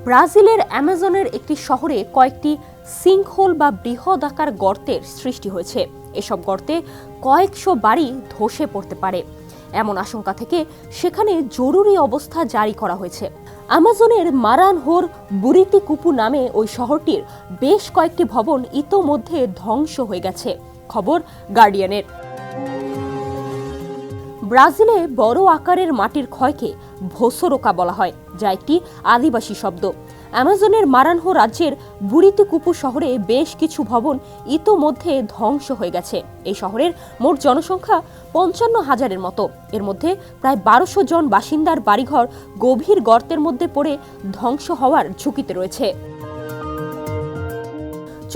ব্রাজিলের অ্যামাজনের একটি শহরে কয়েকটি সিঙ্কহোল বা বৃহদাকার গর্তের সৃষ্টি হয়েছে। এসব গর্তে কয়েকশো বাড়ি ধসে পড়তে পারে, এমন আশঙ্কা থেকে সেখানে জরুরি অবস্থা জারি করা হয়েছে। অ্যামাজনের মারানহোর বুরিতিকুপু নামে ওই শহরটির বেশ কয়েকটি ভবন ইতোমধ্যে ধ্বংস হয়ে গেছে, খবর গার্ডিয়ানের। ব্রাজিলে বড় আকারের মাটির ক্ষয়কে ভোসরোকা বলা হয়, যা একটি আদিবাসী শব্দ। অ্যামাজনের মারানহো রাজ্যের বুরিতিকুপু শহরে বেশ কিছু ভবন ইতোমধ্যে ধ্বংস হয়ে গেছে। এই শহরের মোট জনসংখ্যা ৫৫,০০০-এর মতো। এর মধ্যে প্রায় ১২০০ জন বাসিন্দার বাড়িঘর গভীর গর্তের মধ্যে পড়ে ধ্বংস হওয়ার ঝুঁকিতে রয়েছে।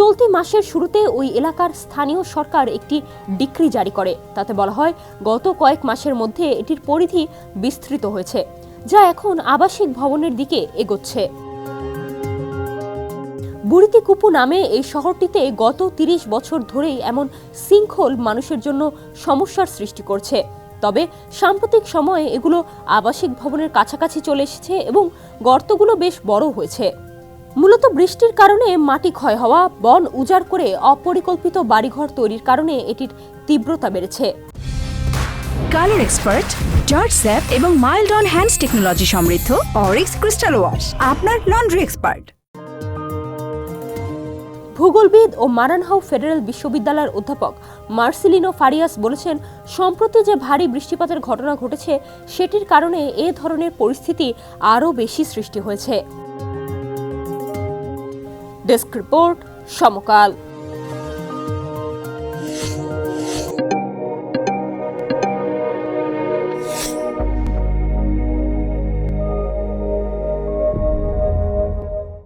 চলতি মাসের শুরুতে ওই এলাকার স্থানীয় সরকার একটি ডিক্রি জারি করে। তাতে বলা হয় গত কয়েক মাসের মধ্যে এটির পরিধি বিস্তৃত হয়েছে, যা এখন আবাসিক ভবনের দিকে এগোচ্ছে। বুরিতিকুপু নামে এই শহরটিতে গত ৩০ বছর ধরেই এমন সিঙ্কহোল মানুষের জন্য সমস্যার সৃষ্টি করছে। তবে সাম্প্রতিক সময়ে এগুলো আবাসিক ভবনের কাছাকাছি চলে এসেছে এবং গর্তগুলো বেশ বড় হয়েছে। মূলত বৃষ্টির কারণে মাটি ক্ষয় হওয়া, বন উজাড় করে অপরিকল্পিত বাড়িঘর তৈরির কারণে এটির তীব্রতা বেড়েছে। কালার এক্সপার্ট, জর্জ স্যাপ এবং মাইল্ড অন হ্যান্ডস টেকনোলজি সমৃদ্ধ অরিক্স ক্রিস্টাল ওয়াশ আপনার লন্ড্রি এক্সপার্ট। ভূগোলবিদ ও মারানহাউ ফেডারেল বিশ্ববিদ্যালয়ের অধ্যাপক মার্সেলিনো ফারিয়াস বলেছেন, সম্প্রতি যে ভারী বৃষ্টিপাতের ঘটনা ঘটেছে সেটির কারণে এ ধরনের পরিস্থিতি আরও বেশি সৃষ্টি হয়েছে। ডেস্ক রিপোর্ট, সমকাল।